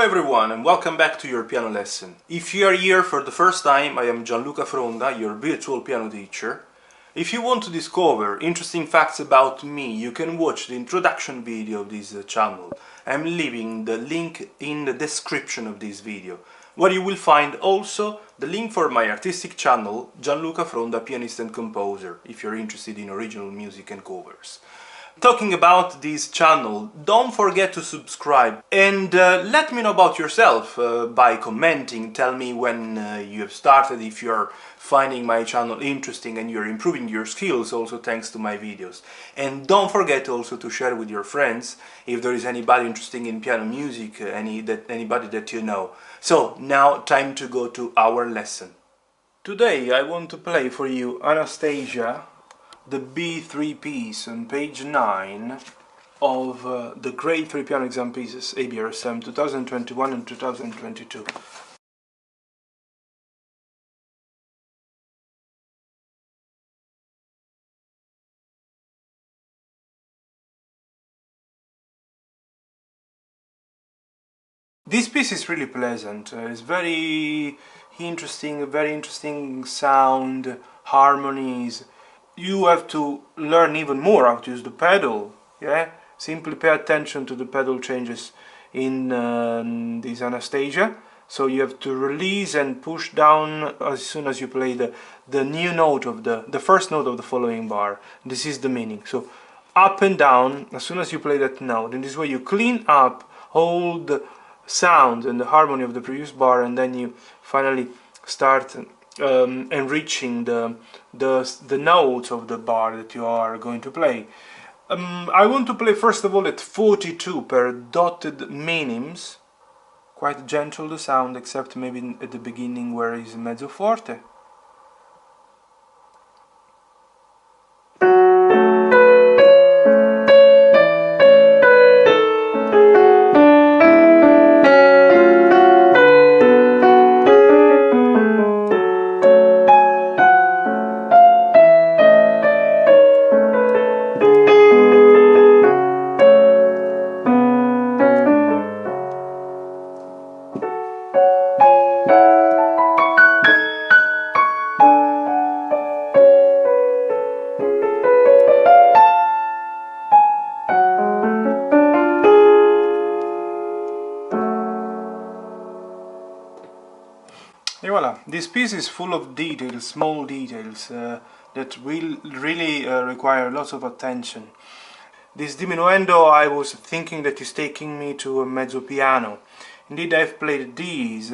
Hello everyone and welcome back to your piano lesson. If you are here for the first time, I am Gianluca Fronda, your virtual piano teacher. If you want to discover interesting facts about me, you can watch the introduction video of this channel. I'm leaving the link in the description of this video, where you will find also the link for my artistic channel, Gianluca Fronda, pianist and composer, if you're interested in original music and covers. Talking about this channel, don't forget to subscribe and let me know about yourself by commenting. Tell me when you have started, if you're finding my channel interesting and you're improving your skills also thanks to my videos. And don't forget also to share with your friends if there is anybody interested in piano music, anybody that you know. So now time to go to our lesson. Today I want to play for you Anastasia, the B3 piece on page 9 of the Grade 3 Piano Exam Pieces ABRSM 2021 and 2022. This piece is really pleasant, it's very interesting sound, harmonies. You have to learn even more how to use the pedal, yeah? Simply pay attention to the pedal changes in this Anastasia. So you have to release and push down as soon as you play the new note of the first note of the following bar. This is the meaning. So up and down as soon as you play that note. In this way you clean up all the sound and the harmony of the previous bar, and then you finally start enriching the notes of the bar that you are going to play. I want to play first of all at 42 per dotted minims. Quite gentle the sound, except maybe at the beginning where is mezzo forte. And voila, this piece is full of details, small details that will really require lots of attention. This diminuendo, I was thinking that is taking me to a mezzo piano. Indeed, I've played these,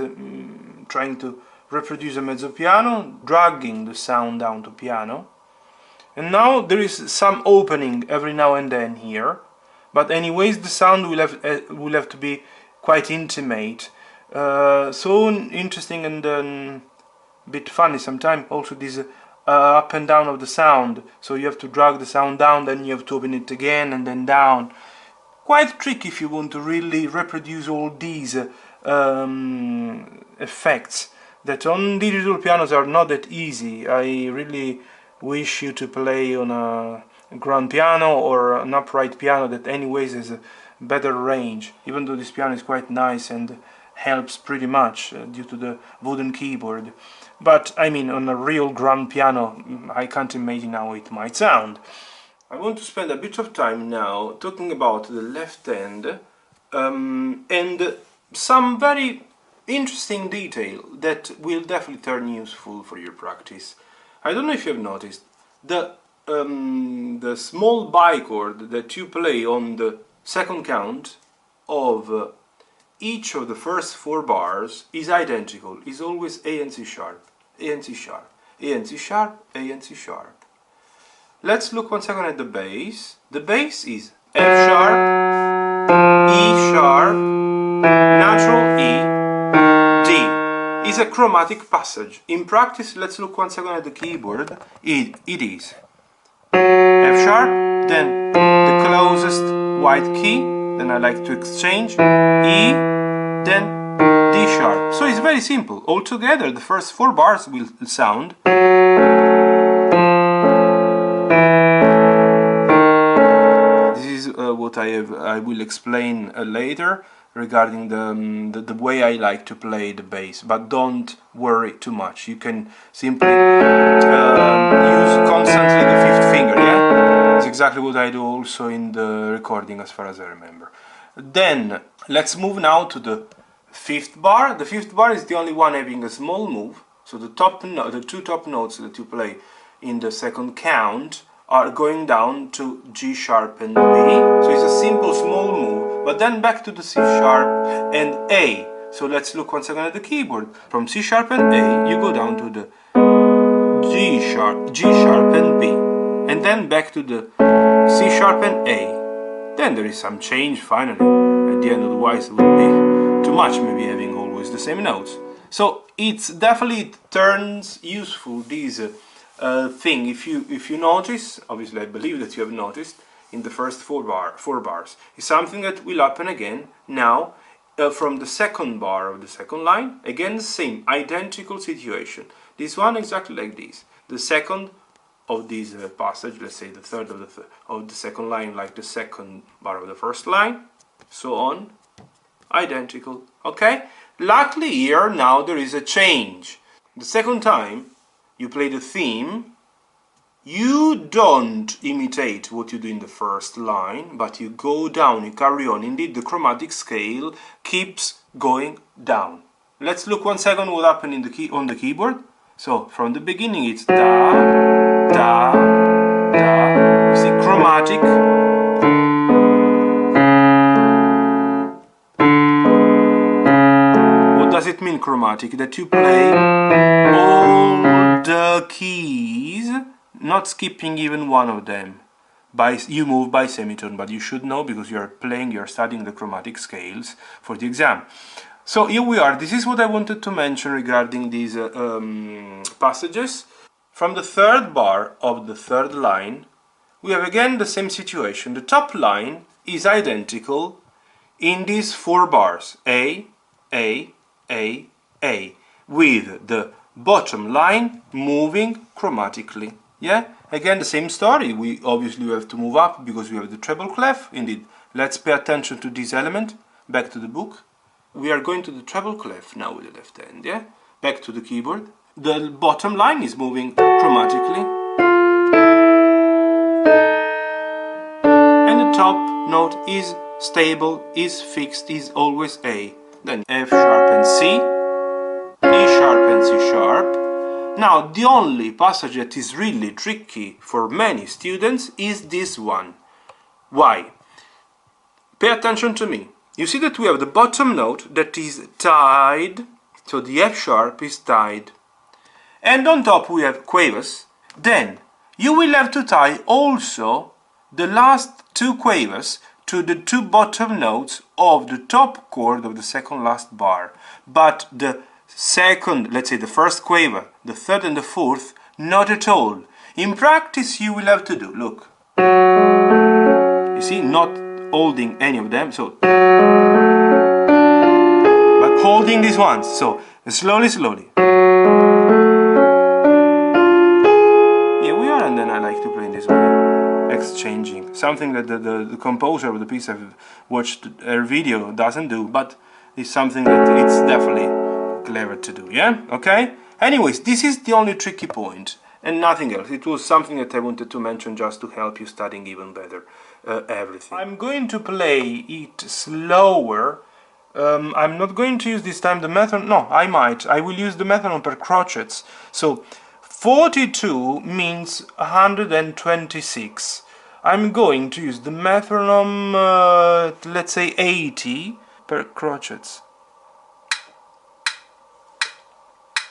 trying to reproduce a mezzo piano, dragging the sound down to piano. And now there is some opening every now and then here, but anyways the sound will have to be quite intimate. So interesting and a bit funny sometimes also this up and down of the sound. So you have to drag the sound down, then you have to open it again and then down. Quite tricky if you want to really reproduce all these effects that on digital pianos are not that easy. I really wish you to play on a grand piano or an upright piano that anyways has a better range, even though this piano is quite nice and helps pretty much due to the wooden keyboard. But I mean, on a real grand piano I can't imagine how it might sound. I want to spend a bit of time now talking about the left hand and some very interesting detail that will definitely turn useful for your practice. I don't know if you have noticed the small bichord that you play on the second count of each of the first 4 bars is identical, is always A and C sharp, A and C sharp, A and C sharp, A and C sharp. Let's look 1 second at the bass. The bass is F sharp, E sharp, natural E, D. Is a chromatic passage. In practice, let's look 1 second at the keyboard. It is F sharp, then the closest white key, then I like to exchange, E, then D sharp. So it's very simple. Altogether, the first 4 bars will sound. This is what I will explain later. regarding the way I like to play the bass, but don't worry too much. You can simply use constantly the fifth finger, yeah? It's exactly what I do also in the recording as far as I remember. Then, let's move now to the fifth bar. The fifth bar is the only one having a small move, so the two top notes that you play in the second count are going down to G sharp and B, so it's a simple small move, but then back to the C sharp and A. So let's look once again at the keyboard. From C sharp and A, you go down to the G sharp and B, and then back to the C sharp and A. Then there is some change finally at the end, otherwise it would be too much, maybe having always the same notes. So it's definitely turns useful, this thing, if you notice, obviously I believe that you have noticed, in the first four bars, is something that will happen again now from the second bar of the second line. Again, the same identical situation. This one exactly like this. The second of this passage, let's say the third of the second line, like the second bar of the first line, so on, identical. Okay. Luckily here now there is a change. The second time you play the theme, you don't imitate what you do in the first line, but you go down, you carry on. Indeed, the chromatic scale keeps going down. Let's look 1 second what happened in the on the keyboard. So from the beginning it's da, da, da. You see, chromatic. What does it mean, chromatic? That you play all the keys, not skipping even one of them. You move by semitone, but you should know because you're studying the chromatic scales for the exam. So here we are. This is what I wanted to mention regarding these passages. From the third bar of the third line, we have again the same situation. The top line is identical in these 4 bars, A, A, A, A, with the bottom line moving chromatically. Yeah, again the same story. We obviously have to move up because we have the treble clef. Indeed, let's pay attention to this element. Back to the book. We are going to the treble clef now with the left hand. Yeah, back to the keyboard. The bottom line is moving chromatically, and the top note is stable, is fixed, is always A. Then F sharp and C, E sharp and C sharp. Now, the only passage that is really tricky for many students is this one. Why? Pay attention to me. You see that we have the bottom note that is tied, so the F sharp is tied. And on top we have quavers. Then you will have to tie also the last 2 quavers to the 2 bottom notes of the top chord of the second last bar. But the second, let's say the first quaver, the third and the fourth, not at all. In practice you will have to do, look, you see, not holding any of them, so, but holding these ones, so slowly, slowly. Here we are, and then I like to play in this way, exchanging, something that the composer of the piece I've watched her video doesn't do, but it's something that it's definitely clever to do, yeah? Okay? Anyways, this is the only tricky point and nothing else. It was something that I wanted to mention just to help you studying even better everything. I'm going to play it slower. I'm not going to use this time the metronome. No, I might. I will use the metronome per crotchets. So 42 means 126. I'm going to use the metronome, let's say 80 per crotchets.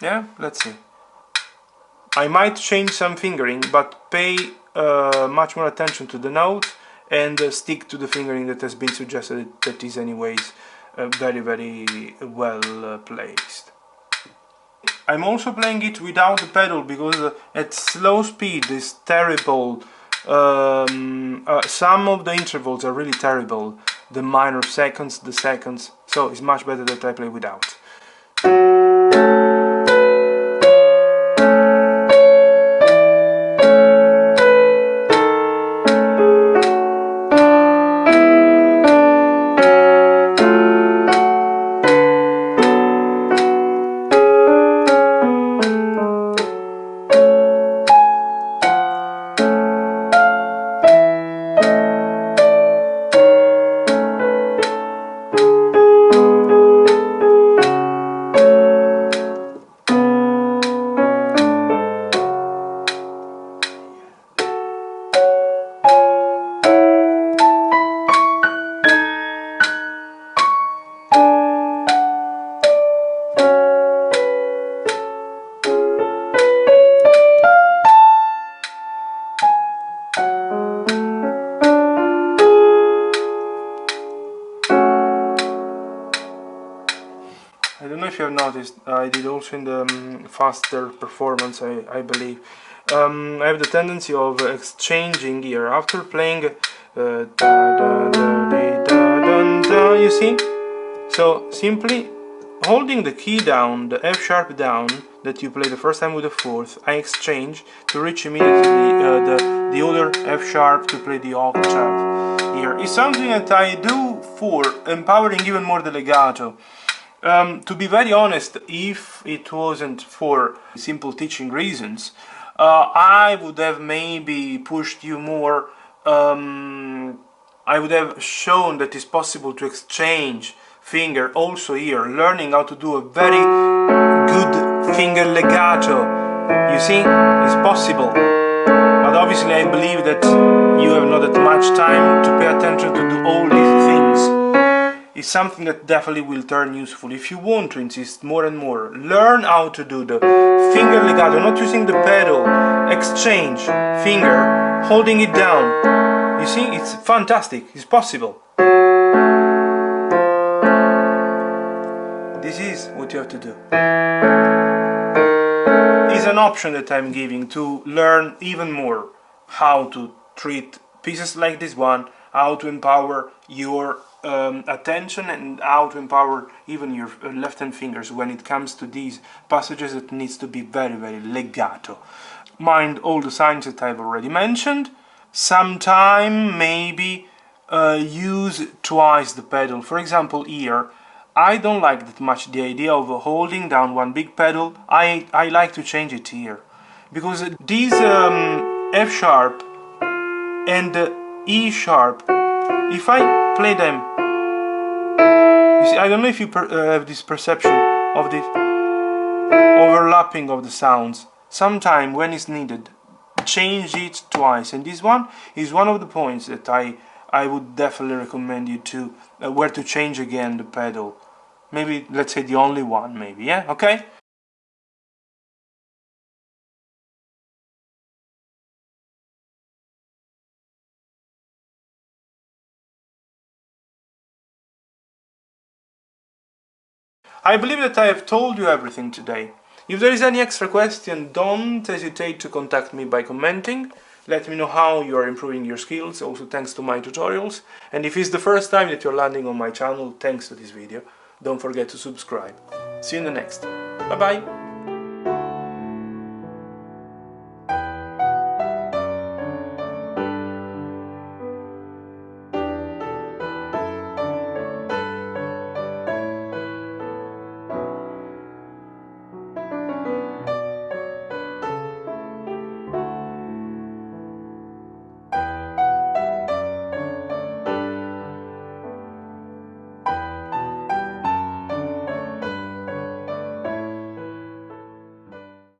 Yeah, let's see. I might change some fingering, but pay much more attention to the note and stick to the fingering that has been suggested, that is anyways very, very well placed. I'm also playing it without the pedal because at slow speed is terrible. Some of the intervals are really terrible. The minor seconds, the seconds, so it's much better that I play without. if you have noticed, I did also in the faster performance, I believe. I have the tendency of exchanging here after playing da, da, da, da, da, da, you see? So simply holding the key down, the F sharp down that you play the first time with the fourth, I exchange to reach immediately the other F sharp to play the octave here. It's something that I do for empowering even more the legato. To be very honest, if it wasn't for simple teaching reasons, I would have maybe pushed you more. I would have shown that it's possible to exchange finger also here, learning how to do a very good finger legato. You see, it's possible. But obviously I believe that you have not that much time to pay attention to do all these things. It's something that definitely will turn useful. If you want to insist more and more, learn how to do the finger legato, not using the pedal, exchange finger, holding it down. You see, it's fantastic, it's possible. This is what you have to do. It's an option that I'm giving to learn even more how to treat pieces like this one, how to empower your attention and how to empower even your left hand fingers when it comes to these passages that needs to be very, very legato. Mind all the signs that I've already mentioned. Sometime maybe use twice the pedal. For example, here I don't like that much the idea of holding down one big pedal. I like to change it here because these F sharp and E sharp, if I play them, you see, I don't know if you have this perception of this overlapping of the sounds. Sometime when it's needed, change it twice, and this one is one of the points that I would definitely recommend you to where to change again the pedal. Maybe, let's say, the only one, maybe, yeah, okay? I believe that I have told you everything today. If there is any extra question, don't hesitate to contact me by commenting. Let me know how you are improving your skills, also thanks to my tutorials. And if it's the first time that you're landing on my channel, thanks to this video, don't forget to subscribe. See you in the next. Bye bye!